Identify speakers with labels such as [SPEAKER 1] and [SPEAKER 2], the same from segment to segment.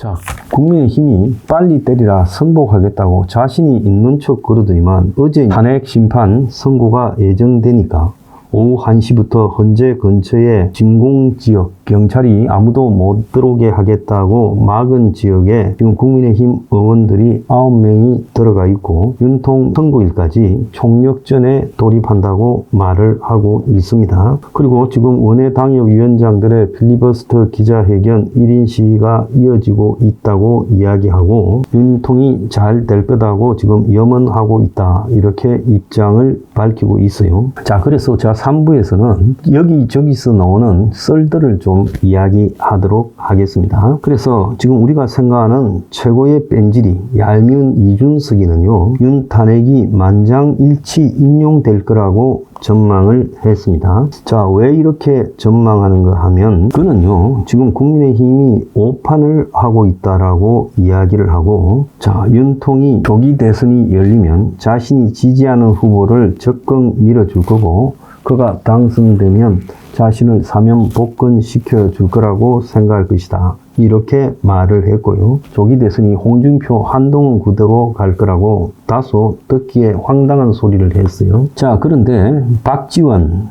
[SPEAKER 1] 자, 국민의힘이 빨리 때리라 선복하겠다고 자신이 있는 척 그러더니만 어제 탄핵 심판 선고가 예정되니까 오후 1시부터 헌재 근처에 진공지역 경찰이 아무도 못 들어오게 하겠다고 막은 지역에 지금 국민의힘 의원들이 9명이 들어가 있고 윤통 선고일까지 총력전에 돌입한다고 말을 하고 있습니다. 그리고 지금 원외 당협위원장들의 필리버스터 기자회견 1인 시위가 이어지고 있다고 이야기하고 윤통이 잘 될 거다고 지금 염원하고 있다, 이렇게 입장을 밝히고 있어요. 자, 그래서 제가 3부에서는 여기저기서 나오는 썰들을 좀 이야기하도록 하겠습니다. 그래서 지금 우리가 생각하는 최고의 뺀질이 얄미운 이준석이는요, 윤 탄핵이 만장일치 인용될 거라고 전망을 했습니다. 자, 왜 이렇게 전망하는가 하면 그는요, 지금 국민의힘이 오판을 하고 있다라고 이야기를 하고, 자, 윤통이 조기 대선이 열리면 자신이 지지하는 후보를 적극 밀어줄 거고 그가 당선되면 자신을 사면 복권시켜 줄 거라고 생각할 것이다, 이렇게 말을 했고요. 조기 대선이 홍준표, 한동훈 구도로 갈 거라고 다소 듣기에 황당한 소리를 했어요. 자, 그런데 박지원,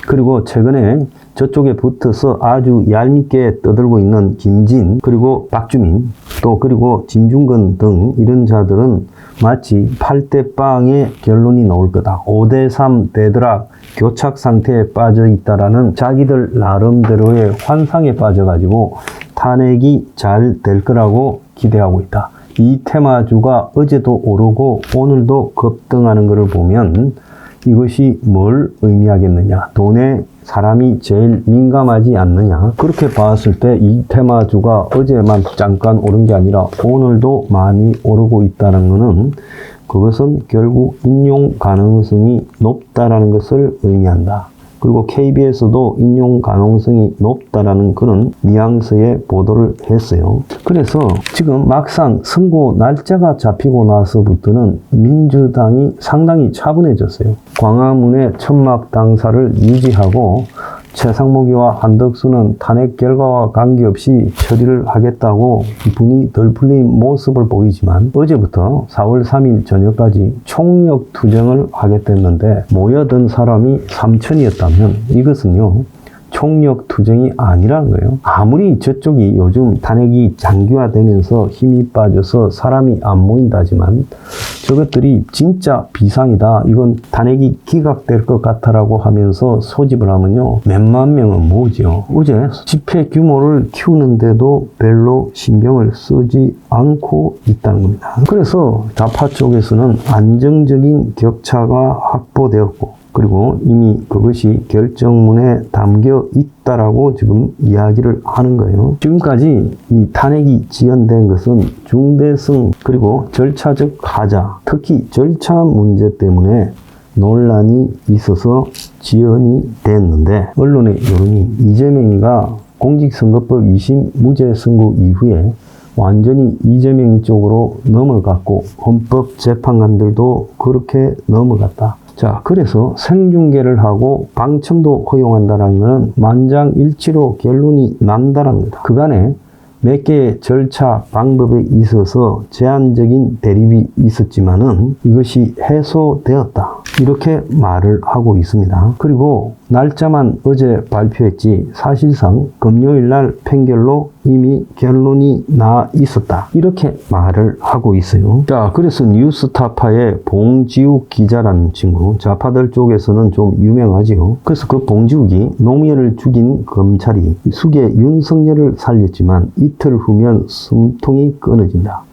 [SPEAKER 1] 그리고 최근에 저쪽에 붙어서 아주 얄밉게 떠들고 있는 김진, 그리고 박주민, 또 그리고 진중권 등 이런 자들은 마치 8대 빵의 결론이 나올 거다, 5대3 대드락 교착 상태에 빠져 있다라는 자기들 나름대로의 환상에 빠져가지고 탄핵이 잘 될 거라고 기대하고 있다. 이 테마주가 어제도 오르고 오늘도 급등하는 것을 보면 이것이 뭘 의미하겠느냐, 돈에 사람이 제일 민감하지 않느냐, 그렇게 봤을 때 이 테마주가 어제만 잠깐 오른 게 아니라 오늘도 많이 오르고 있다는 것은 그것은 결국 인용 가능성이 높다라는 것을 의미한다. 그리고 KBS도 인용 가능성이 높다라는 그런 뉘앙스의 보도를 했어요. 그래서 지금 막상 선고 날짜가 잡히고 나서부터는 민주당이 상당히 차분해졌어요. 광화문의 천막 당사를 유지하고 최상목이와 한덕수는 탄핵 결과와 관계없이 처리를 하겠다고 분이 덜 풀린 모습을 보이지만 어제부터 4월 3일 저녁까지 총력 투쟁을 하겠다는데 모여든 사람이 3,000이었다면 이것은요, 총력 투쟁이 아니라는 거예요. 아무리 저쪽이 요즘 탄핵이 장기화되면서 힘이 빠져서 사람이 안 모인다지만 저것들이 진짜 비상이다, 이건 탄핵이 기각될 것 같다라고 하면서 소집을 하면요, 몇만 명은 모으죠. 어제 집회 규모를 키우는데도 별로 신경을 쓰지 않고 있다는 겁니다. 그래서 좌파 쪽에서는 안정적인 격차가 확보되었고 그리고 이미 그것이 결정문에 담겨 있다라고 지금 이야기를 하는 거예요. 지금까지 이 탄핵이 지연된 것은 중대성 그리고 절차적 하자, 특히 절차 문제 때문에 논란이 있어서 지연이 됐는데 언론의 여론이 이재명이가 공직선거법 2심 무죄 선고 이후에 완전히 이재명 쪽으로 넘어갔고 헌법재판관들도 그렇게 넘어갔다. 자, 그래서 생중계를 하고 방청도 허용한다는 것은 만장일치로 결론이 난다는 겁니다. 그간에 몇 개의 절차 방법에 있어서 제한적인 대립이 있었지만은 이것이 해소되었다, 이렇게 말을 하고 있습니다. 그리고 날짜만 어제 발표했지 사실상 금요일날 판결로 이미 결론이 나 있었다, 이렇게 말을 하고 있어요. 자, 그래서 뉴스타파의 봉지욱 기자라는 친구, 좌파들 쪽에서는 좀 유명하지요. 그래서 그 봉지욱이 노무현을 죽인 검찰이 숙의 윤석열을 살렸지만 이틀 후면 숨통이 끊어진다,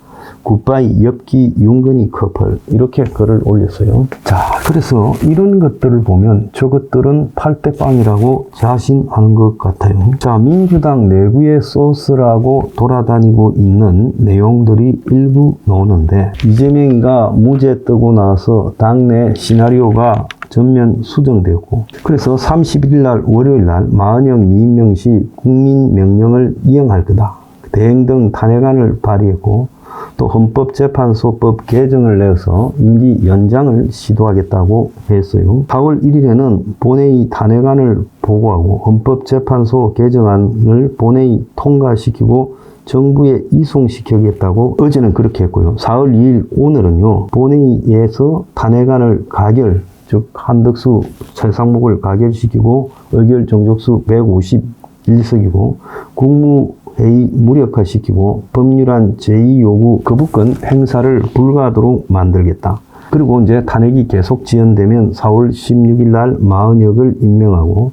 [SPEAKER 1] 굿바이 엽기 윤건희 커플, 이렇게 글을 올렸어요. 자, 그래서 이런 것들을 보면 저것들은 8대 빵이라고 자신하는 것 같아요. 자, 민주당 내부의 소스라고 돌아다니고 있는 내용들이 일부 나오는데 이재명이가 무죄 뜨고 나서 당내 시나리오가 전면 수정되었고 그래서 31일 날 월요일 날 마은영 미임명시 국민명령을 이행할 거다, 대행 등 탄핵안을 발의했고 또 헌법재판소법 개정을 내서 임기 연장을 시도하겠다고 했어요. 4월 1일에는 본회의 탄핵안을 보고하고 헌법재판소 개정안을 본회의 통과시키고 정부에 이송시키겠다고 어제는 그렇게 했고요. 4월 2일 오늘은요. 본회의에서 탄핵안을 가결, 즉 한덕수 최상목을 가결시키고 의결 정족수 151석이고 국무회의 무력화시키고 법률안 제2요구 거부권 행사를 불가하도록 만들겠다. 그리고 이제 탄핵이 계속 지연되면 4월 16일 날 마은혁을 임명하고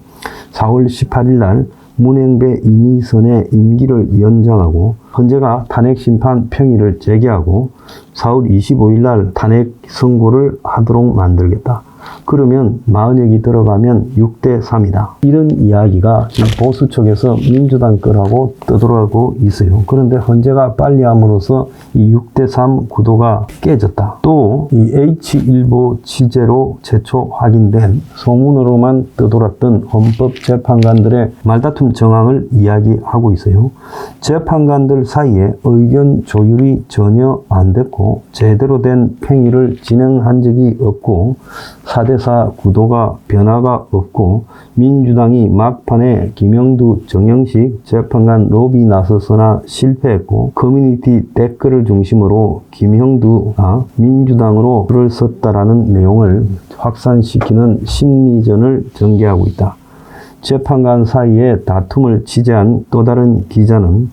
[SPEAKER 1] 4월 18일 날 문행배 이미선의 임기를 연장하고 헌재가 탄핵 심판 평의를 제기하고 4월 25일 날 탄핵 선고를 하도록 만들겠다. 그러면 마은혁이 들어가면 6대3이다. 이런 이야기가 지금 보수 쪽에서 민주당 거라고 떠들어가고 있어요. 그런데 헌재가 빨리 함으로써 이 6대3 구도가 깨졌다. 또 이 H일보 취재로 최초 확인된 소문으로만 떠돌았던 헌법재판관들의 말다툼 정황을 이야기하고 있어요. 재판관들 사이에 의견 조율이 전혀 안 됐고 제대로 된 평의를 진행한 적이 없고 4대4 구도가 변화가 없고 민주당이 막판에 김영두, 정영식 재판관 로비 나서서나 실패했고 커뮤니티 댓글을 중심으로 김형두가 민주당으로 줄을 섰다라는 내용을 확산시키는 심리전을 전개하고 있다. 재판관 사이에 다툼을 취재한 또 다른 기자는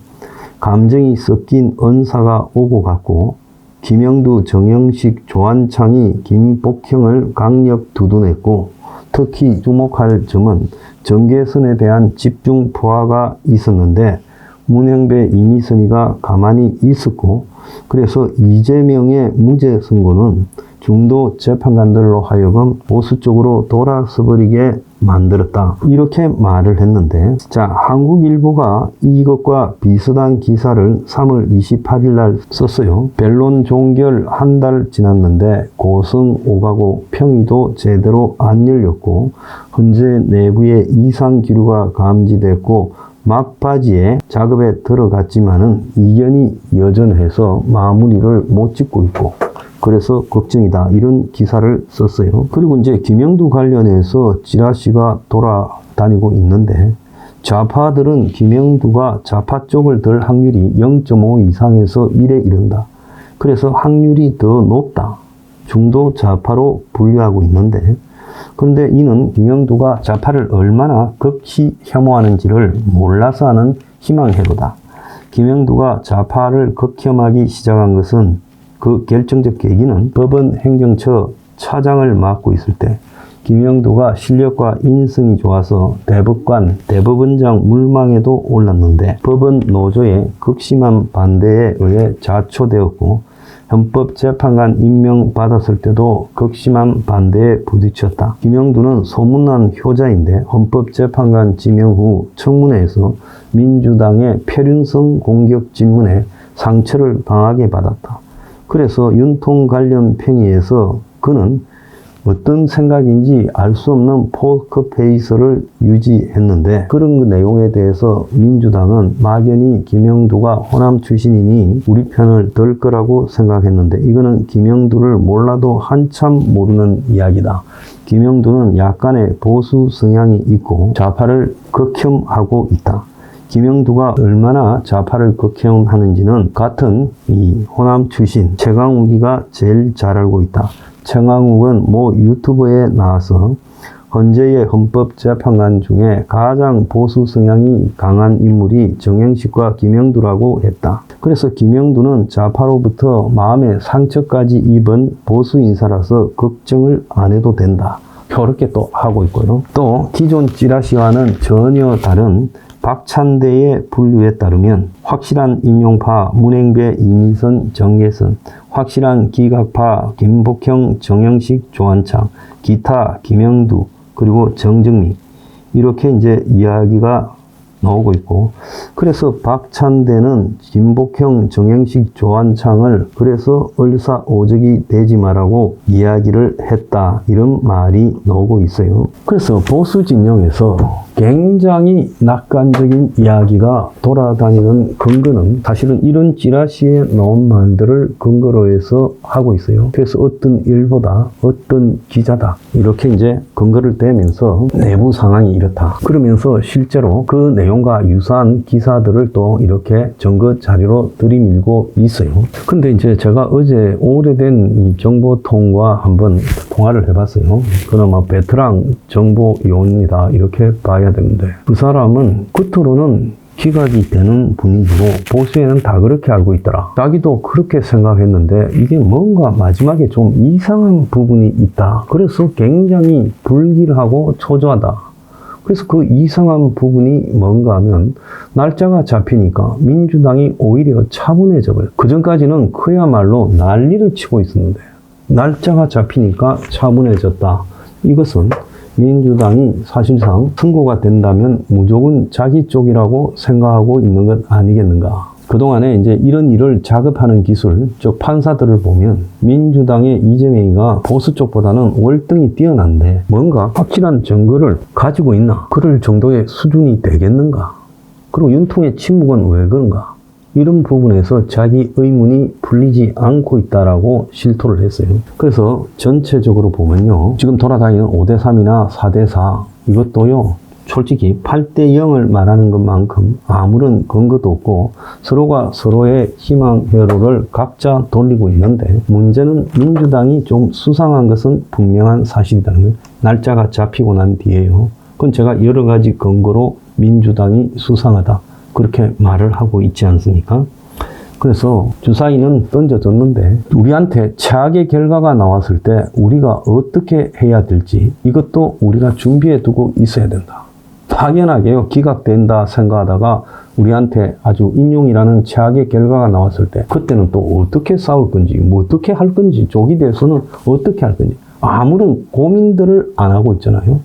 [SPEAKER 1] 감정이 섞인 언사가 오고 갔고 김영두, 정영식, 조한창이 김복형을 강력 두둔했고 특히 주목할 점은 정계선에 대한 집중 포화가 있었는데 문행배 이미선이가 가만히 있었고 그래서 이재명의 무죄 선고는 중도 재판관들로 하여금 보수 쪽으로 돌아서버리게 만들었다. 이렇게 말을 했는데 자, 한국일보가 이것과 비슷한 기사를 3월 28일 날 썼어요. 변론 종결 한 달 지났는데 고성 오가고 평의도 제대로 안 열렸고 헌재 내부에 이상 기류가 감지됐고 막바지에 작업에 들어갔지만은 이견이 여전해서 마무리를 못 짓고 있고 그래서 걱정이다. 이런 기사를 썼어요. 그리고 이제 김영두 관련해서 찌라시가 돌아다니고 있는데 좌파들은 김영두가 좌파 쪽을 들 확률이 0.5 이상에서 1에 이른다. 그래서 확률이 더 높다. 중도 좌파로 분류하고 있는데 그런데 이는 김영두가 좌파를 얼마나 극히 혐오하는지를 몰라서 하는 희망회로다. 김영두가 좌파를 극혐하기 시작한 것은 그 결정적 계기는 법원 행정처 차장을 맡고 있을 때 김영두가 실력과 인성이 좋아서 대법관, 대법원장 물망에도 올랐는데 법원 노조의 극심한 반대에 의해 자초되었고 헌법재판관 임명받았을 때도 극심한 반대에 부딪혔다. 김영두는 소문난 효자인데 헌법재판관 지명 후 청문회에서 민주당의 표륜성 공격 질문에 상처를 당하게 받았다. 그래서 윤통 관련 평의에서 그는 어떤 생각인지 알 수 없는 포커페이스를 유지했는데 그런 그 내용에 대해서 민주당은 막연히 김영두가 호남 출신이니 우리 편을 들 거라고 생각했는데 이거는 김영두를 몰라도 한참 모르는 이야기다. 김영두는 약간의 보수 성향이 있고 좌파를 극혐하고 있다. 김영두가 얼마나 좌파를 극혐하는지는 같은 이 호남 출신 최강욱이가 제일 잘 알고 있다. 최강욱은 모 유튜브에 나와서 헌재의 헌법재판관 중에 가장 보수 성향이 강한 인물이 정영식과 김영두라고 했다. 그래서 김영두는 좌파로부터 마음의 상처까지 입은 보수 인사라서 걱정을 안 해도 된다. 그렇게 또 하고 있고요. 또 기존 찌라시와는 전혀 다른 박찬대의 분류에 따르면 확실한 인용파 문행배 이미선 정계선, 확실한 기각파 김복형 정영식 조한창, 기타 김영두 그리고 정정미 이렇게 이제 이야기가 나오고 있고 그래서 박찬대는 김복형 정영식 조한창을 그래서 을사오적이 되지 마라고 이야기를 했다 이런 말이 나오고 있어요. 그래서 보수 진영에서 굉장히 낙관적인 이야기가 돌아다니는 근거는 사실은 이런 찌라시에 나온 말들을 근거로 해서 하고 있어요. 그래서 어떤 일보다 어떤 기자다 이렇게 이제 근거를 대면서 내부 상황이 이렇다. 그러면서 실제로 그 내용과 유사한 기사들을 또 이렇게 증거 자료로 들이밀고 있어요. 근데 이제 제가 어제 오래된 이 정보통과 한번 통화를 해봤어요. 그나마 베테랑 정보요원이다 이렇게 봐야 되는데 그 사람은 겉으로는 기각이 되는 분위기고 보수에는 다 그렇게 알고 있더라. 자기도 그렇게 생각했는데 이게 뭔가 마지막에 좀 이상한 부분이 있다. 그래서 굉장히 불길하고 초조하다. 그래서 그 이상한 부분이 뭔가 하면 날짜가 잡히니까 민주당이 오히려 차분해져 버려요. 그전까지는 그야말로 난리를 치고 있었는데 날짜가 잡히니까 차분해졌다. 이것은 민주당이 사실상 선거가 된다면 무조건 자기 쪽이라고 생각하고 있는 것 아니겠는가. 그동안에 이제 이런 일을 작업하는 기술, 즉 판사들을 보면 민주당의 이재명이가 보수 쪽보다는 월등히 뛰어난데 뭔가 확실한 증거를 가지고 있나? 그럴 정도의 수준이 되겠는가? 그리고 윤통의 침묵은 왜 그런가? 이런 부분에서 자기 의문이 풀리지 않고 있다라고 실토를 했어요. 그래서 전체적으로 보면요. 지금 돌아다니는 5대3이나 4대4 이것도요. 솔직히 8대0을 말하는 것만큼 아무런 근거도 없고 서로가 서로의 희망 회로를 각자 돌리고 있는데 문제는 민주당이 좀 수상한 것은 분명한 사실이라는 거예요. 날짜가 잡히고 난 뒤에요. 그건 제가 여러 가지 근거로 민주당이 수상하다. 그렇게 말을 하고 있지 않습니까? 그래서 주사위는 던져졌는데 우리한테 최악의 결과가 나왔을 때 우리가 어떻게 해야 될지 이것도 우리가 준비해 두고 있어야 된다. 당연하게요. 기각된다 생각하다가 우리한테 아주 인용이라는 최악의 결과가 나왔을 때 그때는 또 어떻게 싸울 건지 뭐 어떻게 할 건지 쪽이 돼서는 어떻게 할 건지 아무런 고민들을 안 하고 있잖아요.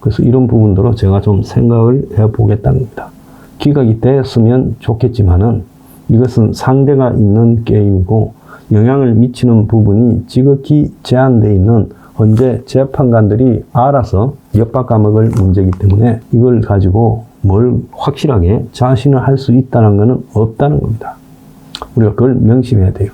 [SPEAKER 1] 그래서 이런 부분들로 제가 좀 생각을 해보겠다는 겁니다. 기각이 됐으면 좋겠지만은 이것은 상대가 있는 게임이고 영향을 미치는 부분이 지극히 제한되어 있는 현재 재판관들이 알아서 엿박 까먹을 문제이기 때문에 이걸 가지고 뭘 확실하게 자신을 할 수 있다는 것은 없다는 겁니다. 우리가 그걸 명심해야 돼요.